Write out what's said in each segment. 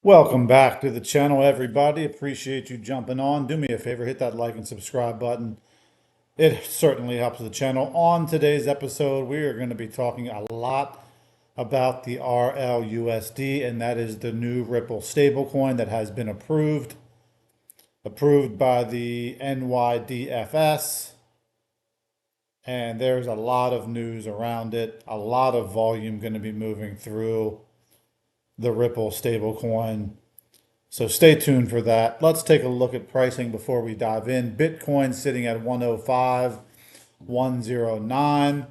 Welcome back to the channel, everybody. Appreciate you jumping on. Do me a favor, hit that like and subscribe button. It certainly helps the channel. On today's episode, we are going to be talking a lot about the RLUSD, and that is the new Ripple stablecoin that has been approved by the NYDFS. And there's a lot of news around it, a lot of volume going to be moving through the Ripple stablecoin. So stay tuned for that. Let's take a look at pricing before we dive in. Bitcoin sitting at 105,109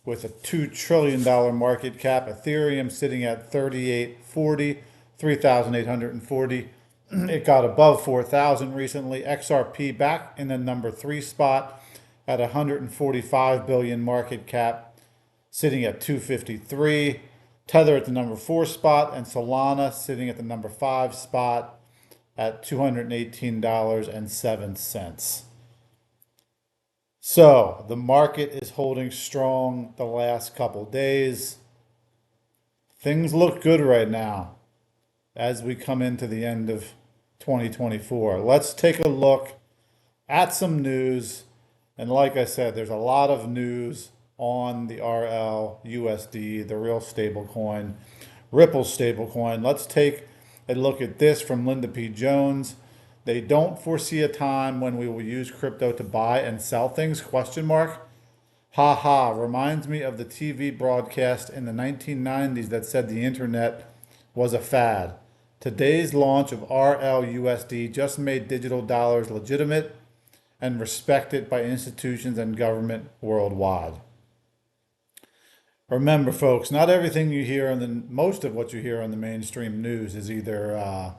with a $2 trillion market cap. Ethereum sitting at 3840, 3,840. It got above 4,000 recently. XRP back in the number 3 spot at 145 billion market cap, sitting at 253. Tether at the number 4 spot, and Solana sitting at the number 5 spot at $218.07. So the market is holding strong the last couple days. Things look good right now as we come into the end of 2024. Let's take a look at some news. And like I said, there's a lot of news on the RLUSD, the real stablecoin, Ripple stablecoin. Let's take a look at this from Linda P. Jones. They don't foresee a time when we will use crypto to buy and sell things, question mark. Ha ha, reminds me of the TV broadcast in the 1990s that said the internet was a fad. Today's launch of RLUSD just made digital dollars legitimate and respected by institutions and government worldwide. Remember, folks, not everything you hear most of what you hear on the mainstream news is either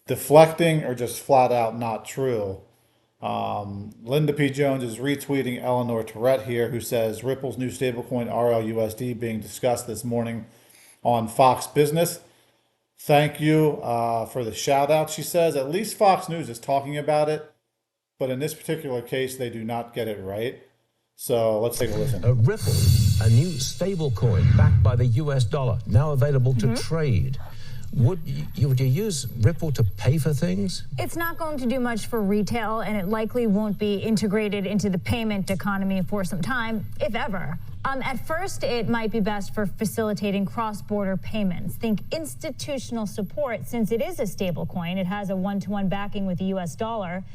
deflecting or just flat out not true. Linda P. Jones is retweeting Eleanor Tourette here, who says Ripple's new stablecoin RLUSD being discussed this morning on Fox Business. Thank you for the shout out, she says. At least Fox News is talking about it, but in this particular case, they do not get it right. So let's take a listen. Ripple, a new stable coin backed by the US dollar, now available to trade. Would you use Ripple to pay for things? It's not going to do much for retail, and it likely won't be integrated into the payment economy for some time, if ever. At first, it might be best for facilitating cross-border payments. Think institutional support, since it is a stable coin. It has a one-to-one backing with the US dollar.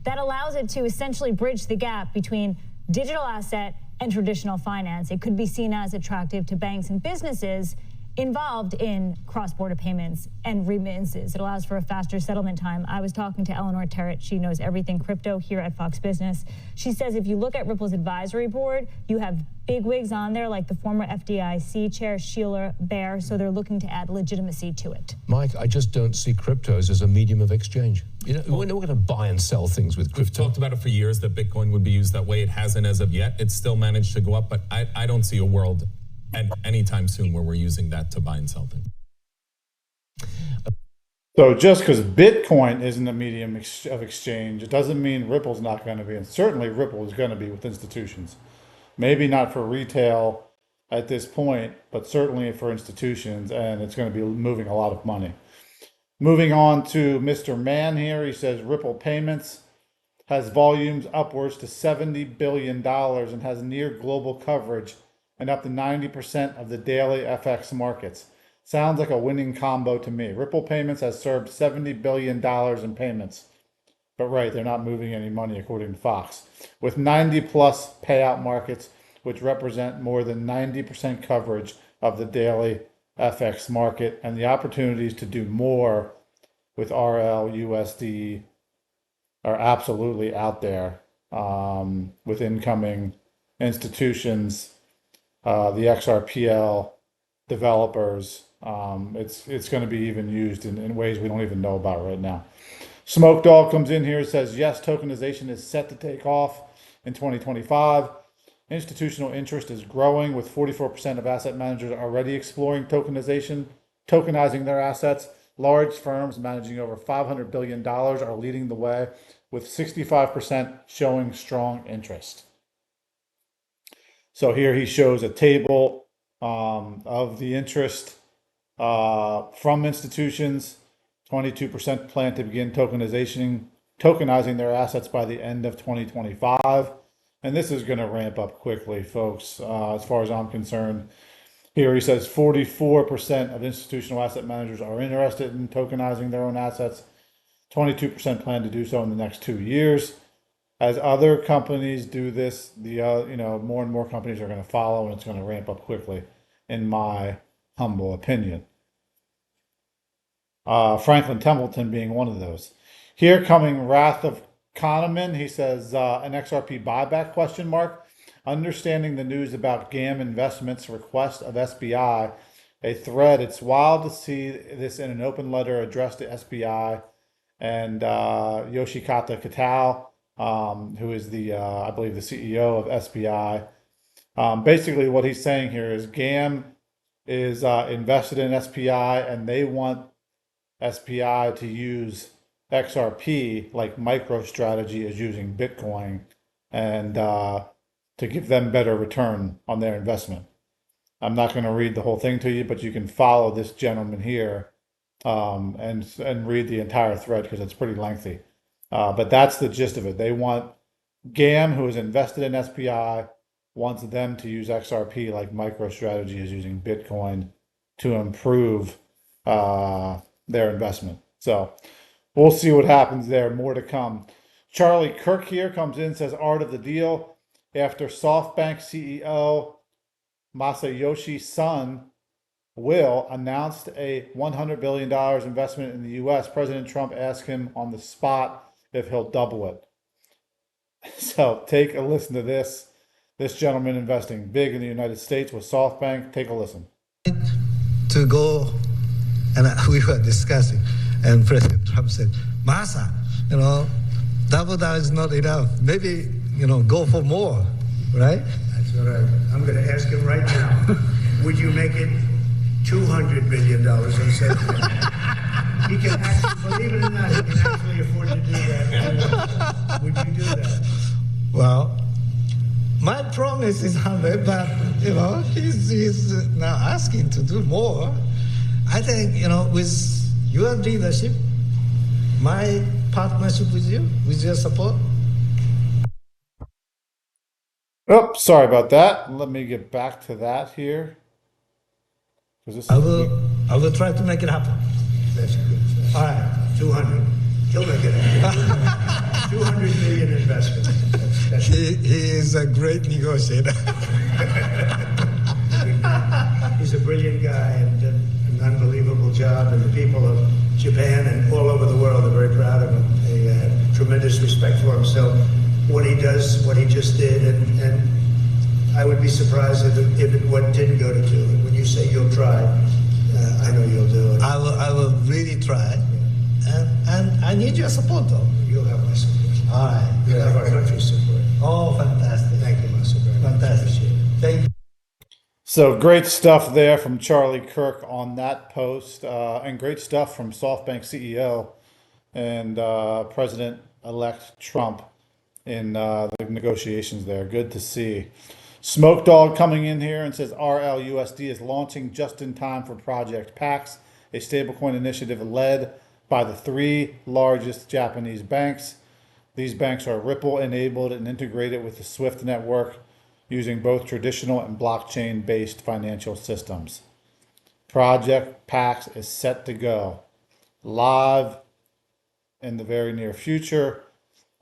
That allows it to essentially bridge the gap between digital asset and traditional finance. It could be seen as attractive to banks and businesses involved in cross-border payments and remittances. It allows for a faster settlement time. I was talking to Eleanor Tourette. She knows everything crypto here at Fox Business. She says if you look at Ripple's advisory board, you have bigwigs on there like the former FDIC chair, Sheila Bair, so they're looking to add legitimacy to it. Mike, I just don't see cryptos as a medium of exchange. We're not going to buy and sell things with crypto. We've talked about it for years that Bitcoin would be used that way. It hasn't as of yet. It's still managed to go up, but I don't see a world anytime soon where we're using that to buy and sell things. So just because Bitcoin isn't a medium of exchange, it doesn't mean Ripple's not going to be. And certainly Ripple is going to be with institutions. Maybe not for retail at this point, but certainly for institutions, and it's going to be moving a lot of money. Moving on to Mr. Mann here, he says Ripple Payments has volumes upwards to $70 billion and has near global coverage and up to 90% of the daily FX markets. Sounds like a winning combo to me. Ripple Payments has served $70 billion in payments. But right, they're not moving any money according to Fox. With 90 plus payout markets, which represent more than 90% coverage of the daily FX market, and the opportunities to do more with RLUSD are absolutely out there with incoming institutions, the XRPL developers. It's going to be even used in ways we don't even know about right now. Smoke Dog comes in here and says, yes, tokenization is set to take off in 2025. Institutional interest is growing with 44% of asset managers already exploring tokenizing their assets. Large firms managing over $500 billion are leading the way with 65% showing strong interest. So here he shows a table of the interest from institutions 22% plan to begin tokenizing their assets by the end of 2025. And this is going to ramp up quickly, folks, as far as I'm concerned. Here he says 44% of institutional asset managers are interested in tokenizing their own assets. 22% plan to do so in the next 2 years. As other companies do this, more and more companies are going to follow, and it's going to ramp up quickly, in my humble opinion. Franklin Templeton being one of those. Here coming Wrath of Kahneman, he says, an XRP buyback question mark. Understanding the news about GAM Investments' request of SBI, a thread. It's wild to see this in an open letter addressed to SBI and Yoshikata Kitao, who is I believe, the CEO of SBI. Basically, what he's saying here is GAM is invested in SPI, and they want SPI to use XRP like MicroStrategy is using Bitcoin, and to give them better return on their investment. I'm not going to read the whole thing to you, but you can follow this gentleman here and read the entire thread because it's pretty lengthy. But that's the gist of it. They want GAM, who is invested in SPI, wants them to use XRP like MicroStrategy is using Bitcoin to improve their investment. So we'll see what happens there. More to come. Charlie Kirk here comes in, says art of the deal. After SoftBank CEO Masayoshi Son Will announced a $100 billion investment in the U.S., President Trump asked him on the spot if he'll double it. So take a listen to this. This gentleman investing big in the United States with SoftBank. Take a listen. To go, and we were discussing, and President Trump said, Masa, double that is not enough. Maybe, go for more, right? That's what I'm going to ask him right now. Would you make it $200 billion instead of he can actually, believe it or not, he can actually afford to do that. Would you do that? Well, my promise is 100, but, he's now asking to do more. I think, with your leadership, my partnership with you, with your support. Oh, sorry about that. Let me get back to that here. I will try to make it happen. That's good. All right, 200. He'll make it happen. 200 million investment. He is a great negotiator. He's a brilliant guy and did an unbelievable job, and the people of Japan and all over the world are very proud of him. They have tremendous respect for him. So what he does, what he just did, and I would be surprised if it didn't go to 2. And when you say you'll try, I know you'll do it. I will really try. And I need your support, though. You'll have my support. All right. You'll have our country's support. Oh, fantastic. Thank you, Marcel, very much. Fantastic. Appreciate it. Thank you. So great stuff there from Charlie Kirk on that post, and great stuff from SoftBank CEO and President-elect Trump in the negotiations there. Good to see. Smoke Dog coming in here and says RLUSD is launching just in time for Project PAX, a stablecoin initiative led by the 3 largest Japanese banks. These banks are Ripple enabled and integrated with the SWIFT network, using both traditional and blockchain-based financial systems. Project PAX is set to go live in the very near future.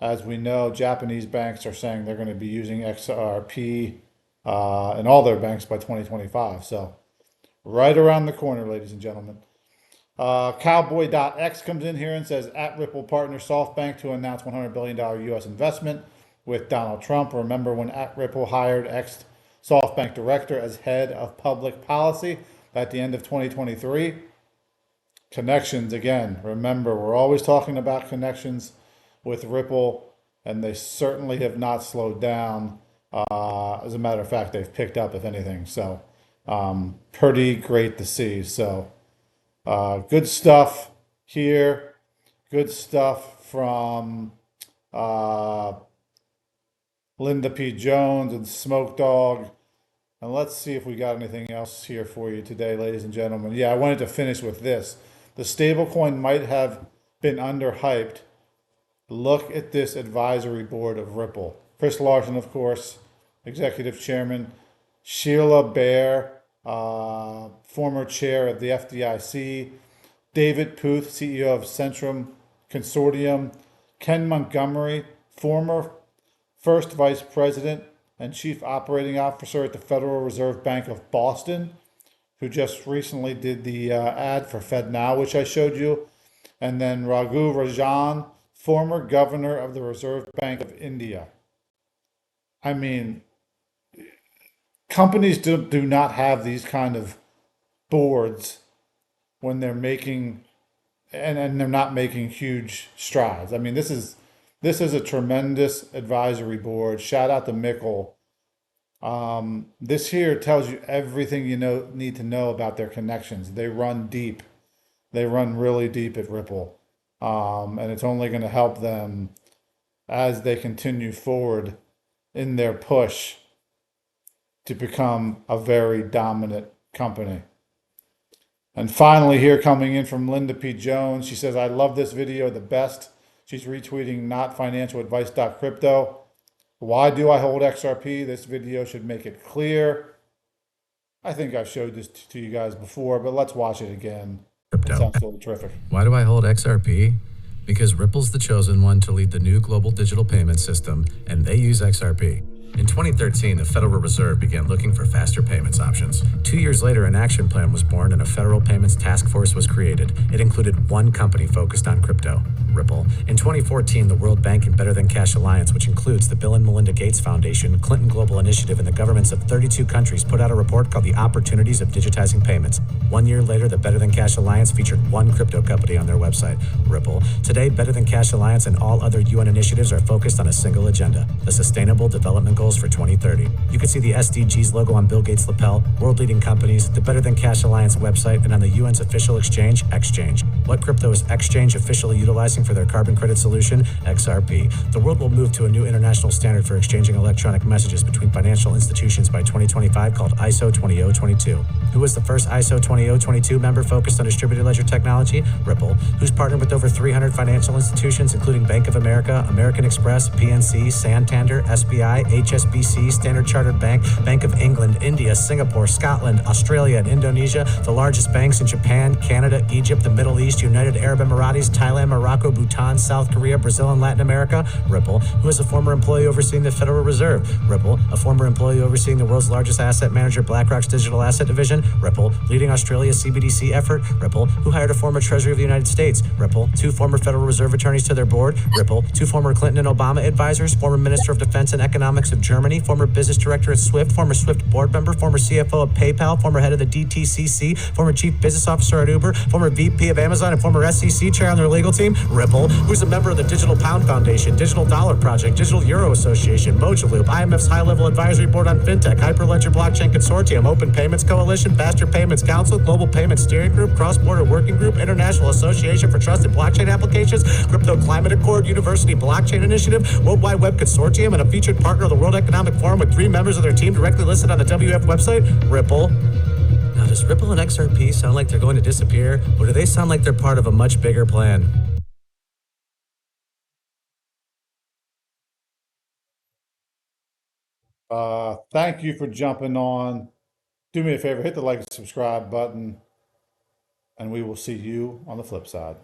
As we know, Japanese banks are saying they're going to be using XRP in all their banks by 2025. So right around the corner, ladies and gentlemen. Cowboy.x comes in here and says, at Ripple partner SoftBank to announce $100 billion U.S. investment with Donald Trump. Remember when at Ripple hired ex-SoftBank director as head of public policy at the end of 2023? Connections again. Remember, we're always talking about connections with Ripple, and they certainly have not slowed down. As a matter of fact, they've picked up, if anything. So pretty great to see. So good stuff here. Good stuff from Linda P. Jones and Smoke Dog. And let's see if we got anything else here for you today, ladies and gentlemen. Yeah, I wanted to finish with this. The stablecoin might have been underhyped. Look at this advisory board of Ripple. Chris Larson, of course, executive chairman. Sheila Bair, former chair of the FDIC. David Puth, CEO of Centrum Consortium. Ken Montgomery, former first vice president and chief operating officer at the Federal Reserve Bank of Boston, who just recently did the ad for FedNow, which I showed you. And then Raghu Rajan, former governor of the Reserve Bank of India. I mean, companies do not have these kind of boards when they're making, and they're not making huge strides. I mean, this is a tremendous advisory board. Shout out to Mikkel. This here tells you everything you need to know about their connections. They run deep. They run really deep at Ripple. And it's only going to help them as they continue forward in their push to become a very dominant company. And finally, here coming in from Linda P. Jones, she says, I love this video the best. She's retweeting notfinancialadvice.crypto. Why do I hold XRP? This video should make it clear. I think I've showed this to you guys before, but let's watch it again. It sounds really terrific. Why do I hold XRP? Because Ripple's the chosen one to lead the new global digital payment system, and they use XRP. In 2013, the Federal Reserve began looking for faster payments options. 2 years later, an action plan was born and a federal payments task force was created. It included one company focused on crypto, Ripple. In 2014, the World Bank and Better Than Cash Alliance, which includes the Bill and Melinda Gates Foundation, Clinton Global Initiative, and the governments of 32 countries, put out a report called The Opportunities of Digitizing Payments. 1 year later, the Better Than Cash Alliance featured one crypto company on their website, Ripple. Today, Better Than Cash Alliance and all other UN initiatives are focused on a single agenda, the Sustainable Development Goals for 2030. You can see the SDGs logo on Bill Gates' lapel, world-leading companies, the Better Than Cash Alliance website, and on the UN's official exchange, Exchange. What crypto is Exchange officially utilizing for their carbon credit solution? XRP. The world will move to a new international standard for exchanging electronic messages between financial institutions by 2025 called ISO 20022. Who was the first ISO 20022 member focused on distributed ledger technology? Ripple. Who's partnered with over 300 financial institutions, including Bank of America, American Express, PNC, Santander, SBI, HSBC, Standard Chartered Bank, Bank of England, India, Singapore, Scotland, Australia, and Indonesia, the largest banks in Japan, Canada, Egypt, the Middle East, United Arab Emirates, Thailand, Morocco, Bhutan, South Korea, Brazil, and Latin America? Ripple. Who is a former employee overseeing the Federal Reserve? Ripple. A former employee overseeing the world's largest asset manager, BlackRock's digital asset division? Ripple. Leading Australia's CBDC effort? Ripple. Who hired a former Treasury of the United States? Ripple. 2 former Federal Reserve attorneys to their board? Ripple. 2 former Clinton and Obama advisors, former Minister of Defense and Economics of Germany, former business director at Swift, former Swift board member, former CFO of PayPal, former head of the DTCC, former chief business officer at Uber, former VP of Amazon, and former SEC chair on their legal team? Ripple. Who's a member of the Digital Pound Foundation, Digital Dollar Project, Digital Euro Association, Mojaloop, IMF's high-level advisory board on fintech, Hyperledger Blockchain Consortium, Open Payments Coalition, Faster Payments Council, Global Payments Steering Group, Cross-Border Working Group, International Association for Trusted Blockchain Applications, Crypto Climate Accord, University Blockchain Initiative, World Wide Web Consortium, and a featured partner of the World Economic Forum with 3 members of their team directly listed on the WF website? Ripple. Now, does Ripple and XRP sound like they're going to disappear, or do they sound like they're part of a much bigger plan? Thank you for jumping on. Do me a favor, hit the like and subscribe button, and we will see you on the flip side.